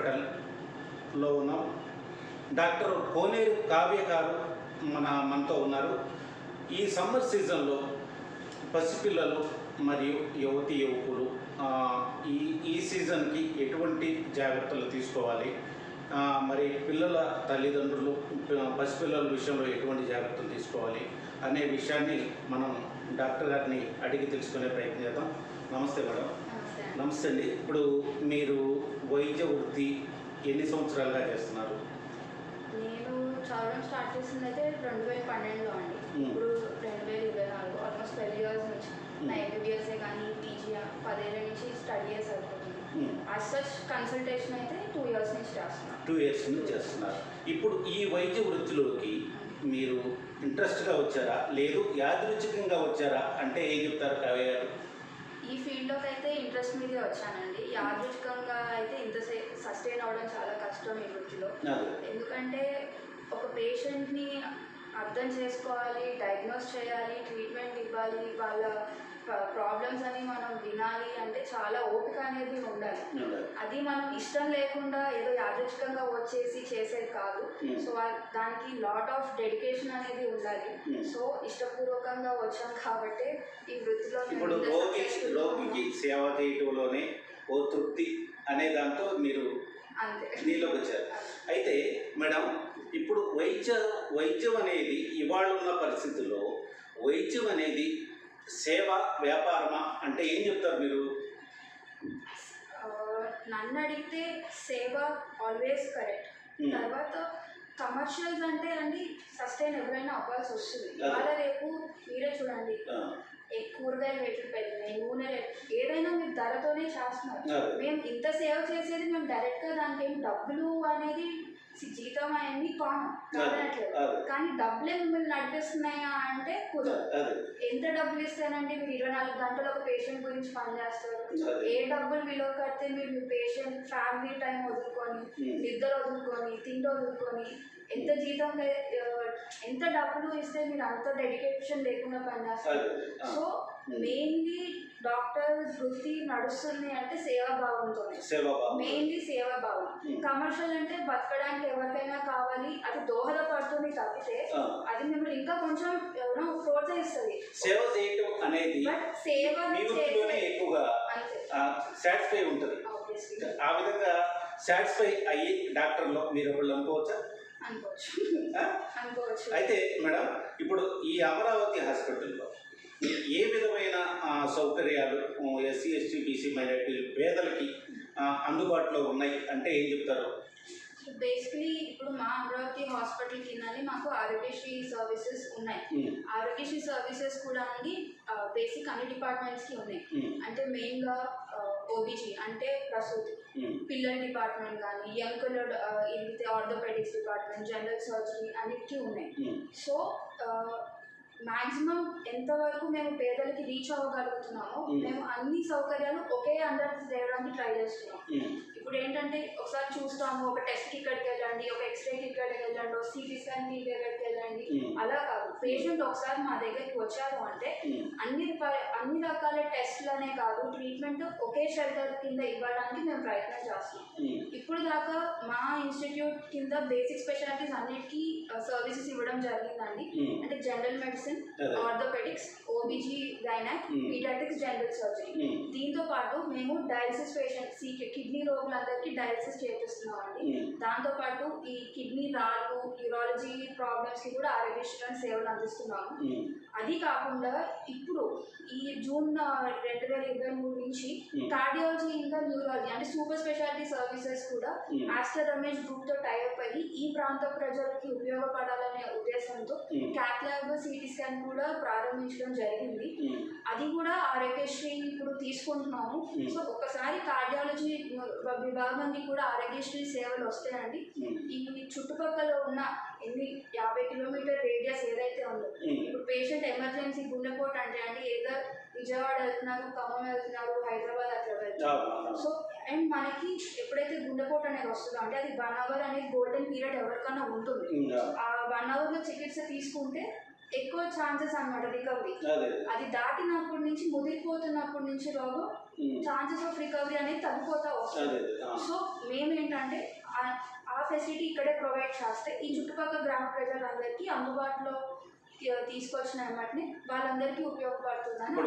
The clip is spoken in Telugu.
హాస్పిటల్లో ఉన్నాం. డాక్టర్ కోనేరు కావ్య గారు మనతో ఉన్నారు. ఈ సమ్మర్ సీజన్లో పసిపిల్లలు మరియు యువతి యువకులు ఈ సీజన్కి ఎటువంటి జాగ్రత్తలు తీసుకోవాలి, మరి పిల్లల తల్లిదండ్రులు పసిపిల్లల విషయంలో ఎటువంటి జాగ్రత్తలు తీసుకోవాలి అనే విషయాన్ని మనం డాక్టర్ గారిని అడిగి తెలుసుకునే ప్రయత్నం చేద్దాం. నమస్తే మేడం. నమస్తే అండి. ఇప్పుడు మీరు వైద్య వృత్తి ఎన్ని సంవత్సరాలుగా చేస్తున్నారు? నేను చదవడం స్టార్ట్ చేసింది అయితే 2012లో అండి. ఇప్పుడు 2024, ఆల్మోస్ట్ 12 ఇయర్స్ నుంచి నా ఎంబీబీఎస్ఏ కానీ పీజీ 10 ఏళ్ళ నుంచి స్టడీ చేసి అయిపోతుంది. యాజ్ సచ్ కన్సల్టేషన్ అయితే 2 ఇయర్స్ నుంచి చేస్తున్నాను. 2 ఇయర్స్ నుంచి చేస్తున్నారు. ఇప్పుడు ఈ వైద్య వృత్తిలోకి మీరు ఇంట్రెస్ట్గా వచ్చారా, లేదు యాదృచ్ఛికంగా వచ్చారా అంటే ఏం చెప్తారు కావ్య గారు? ఈ ఫీల్డ్లోకి అయితే ఇంట్రెస్ట్ మీదే వచ్చానండి. యాదృచ్ఛికంగా అయితే ఇంతసేపు సస్టైన్ అవ్వడం చాలా కష్టం ఈ వృత్తిలో. ఎందుకంటే ఒక పేషెంట్ని అర్థం చేసుకోవాలి, డయాగ్నోస్ చేయాలి, ట్రీట్మెంట్ ఇవ్వాలి, వాళ్ళ ప్రాబ్లమ్స్ అని మనం వినాలి అంటే చాలా ఓపిక అనేది ఉండాలి. అది మనం ఇష్టం లేకుండా ఏదో యాదృచ్ఛికంగా వచ్చేసి చేసేది కాదు. సో దానికి లాట్ ఆఫ్ డెడికేషన్ అనేది ఉండాలి. సో ఇష్టపూర్వకంగా వచ్చాం కాబట్టి ఈ వృత్తిలో ఇప్పుడు రోగికి సేవ చేయడంలోనే ఓ తృప్తి అనే దాంతో మీరు నీలోకి వచ్చారు. అయితే మేడం, ఇప్పుడు వైద్యం అనేది ఇవాళ ఉన్న పరిస్థితుల్లో వైద్యం అనేది సేవ వ్యాపారమా అంటే ఏం చెప్తారు మీరు? నన్ను అడిగితే సేవ ఆల్వేస్ కరెక్ట్. తర్వాత కమర్షియల్స్ అంటే అండి సస్టైన్ ఎవరైనా అవ్వాల్సి వస్తుంది. ఇవాళ రేపు మీరే చూడండి, కూరగాయల రేట్లు పెరిగినాయి, నూనె రేట్లు, ఏదైనా మీరు ధరతోనే చేస్తున్నారు. మేము ఇంత సేవ్ చేసేది మేము డైరెక్ట్గా దానికి ఏం డబ్బులు అనేది జీతం అవన్నీ కాదనట్లేదు, కానీ డబ్బులే మిమ్మల్ని నడిపిస్తున్నాయా అంటే కుదరదు. ఎంత డబ్బులు ఇస్తానండి మీరు 24 గంటలు ఒక పేషెంట్ గురించి పనిచేస్తారు? ఏ డబ్బులు విలువ కడితే మీరు మీ పేషెంట్ ఫ్యామిలీ టైం వదులుకొని, నిద్ర వదులుకొని, తిండి వదులుకొని, ఎంత జీతం ఎంత డబ్బులు ఇస్తే మీరు అంత డెడికేషన్ లేకుండా పనిచేస్తారు? సో మెయిన్లీ డాక్టర్ వృత్తి నడుస్తుంది అంటే సేవాభావంతో, మెయిన్లీ సేవాభావం. కమర్షియల్ అంటే బతకడానికి ఎవరికైనా కావాలి, అది దోహదపడుతుంది తప్పితే అది మిమ్మల్ని ఇంకా కొంచెం ప్రోత్సహిస్తుంది. సేవ చేయడం అనేది సేవ ఎక్కువగా సాటిస్ఫై ఉంటుంది. ఆ విధంగా సాటిస్ఫై అయ్యి డాక్టర్లో మీరు ఒకళ్ళు అనుకోవచ్చా? అనుకోవచ్చు. అయితే మేడం, ఇప్పుడు ఈ అమరావతి హాస్పిటల్లో ఏ విధమైన సౌకర్యాలు ఎస్సీ ఎస్టీ బీసీ మైనారిటీలు పేదలకి అందుబాటులో ఉన్నాయి అంటే ఏం చెప్తారు? బేసికలీ ఇప్పుడు మా అమరావతి హాస్పిటల్ కిందని మాకు ఆరోగ్యశ్రీ సర్వీసెస్ ఉన్నాయి. ఆరోగ్యశ్రీ సర్వీసెస్ కూడా అండి బేసిక్ అన్ని డిపార్ట్మెంట్స్కి ఉన్నాయి. అంటే మెయిన్గా ఓబీజీ అంటే ప్రసూతి, పిల్లల డిపార్ట్మెంట్ కానీ, young orthopaedics department, general surgery అన్నిటికీ ఉన్నాయి. సో మ్యాక్సిమం ఎంతవరకు మేము పేదలకి రీచ్ అవ్వగలుగుతున్నామో మేము అన్ని సౌకర్యాలు ఒకే అండర్ తేవడానికి ట్రై చేస్తున్నాం. ఇప్పుడు ఏంటంటే ఒకసారి చూస్తాము, ఒక టెస్ట్కి ఇక్కడికి వెళ్ళండి, ఒక ఎక్స్రేకి ఇక్కడికి వెళ్ళండి, ఒక సిటీ స్కాన్కి ఇక్కడికి వెళ్ళండి, అలా కాదు. పేషెంట్ ఒకసారి మా దగ్గరికి వచ్చారు అంటే అన్ని రకాల టెస్ట్లనే కాదు, ట్రీట్మెంట్ ఒకే షెల్టర్ కింద ఇవ్వడానికి మేము ప్రయత్నం చేస్తున్నాం. ఇప్పుడు దాకా మా ఇన్స్టిట్యూట్ కింద బేసిక్ స్పెషాలిటీస్ అన్నిటికీ సర్వీసెస్ ఇవ్వడం జరిగిందండి. అంటే general medicine, orthopaedics, OBG, gynaec, paediatrics, general surgery. దీంతో పాటు మేము డయాలసిస్ పేషెంట్ కిడ్నీ రోగులందరికీ డయాలసిస్ చేపిస్తున్నామండి. దాంతోపాటు ఈ కిడ్నీ రాళ్ళు, యూరాలజీ ప్రాబ్లమ్స్కి కూడా ఆరోగ్యశ్రీ సేవలు అందిస్తున్నాము. అది కాకుండా ఇప్పుడు ఈ జూన్ 2023 నుంచి కార్డియాలజీ ఇంకా న్యూరాలజీ అంటే సూపర్ స్పెషాలిటీ సర్వీసెస్ కూడా ఆస్టర్ రమేష్ గ్రూప్తో టైఅప్ అయ్యి ఈ ప్రాంత ప్రజలకి ఉపయోగపడాలనే ఉద్దేశంతో క్యాత్ ల్యాబ్, సిటీ స్కాన్ కూడా ప్రారంభించడం జరిగింది. అది కూడా ఆరోగ్యశ్రీ ఇప్పుడు తీసుకుంటున్నాము. సో ఒకసారి కార్డియాలజీ విభాగానికి కూడా ఆరోగ్యశ్రీ సేవలు వస్తాయండి. ఈ చుట్టుపక్కల ఉన్న 50 కిలోమీటర్ రేడియస్ ఏదైతే ఉందో, ఇప్పుడు పేషెంట్ ఎమర్జెన్సీ గుండెపోటు అంటే అండి ఏదో విజయవాడ వెళ్తున్నారు, ఖమ్మం వెళ్తున్నారు, హైదరాబాద్ అట్లా వెళ్తున్నారు. సో అండ్ మనకి ఎప్పుడైతే గుండెపోటు అనేది వస్తుందో అంటే అది 1 hour అనేది గోల్డెన్ పీరియడ్ ఎవరికైనా ఉంటుంది. ఆ 1 hourలో చికిత్స తీసుకుంటే ఎక్కువ ఛాన్సెస్ అన్నమాట రికవరీ. అది దాటినప్పటి నుంచి ముదిరిపోతున్నప్పటి నుంచి రోగం ఛాన్సెస్ ఆఫ్ రికవరీ అనేది తగ్గిపోతా వస్తుంది. సో మేమేంటంటే ఆ ఫెసిలిటీ ఇక్కడే ప్రొవైడ్ చేస్తే ఈ చుట్టుపక్కల గ్రామ ప్రజలందరికీ అందుబాటులో తీసుకొచ్చిన వాటిని వాళ్ళందరికీ ఉపయోగపడుతుందని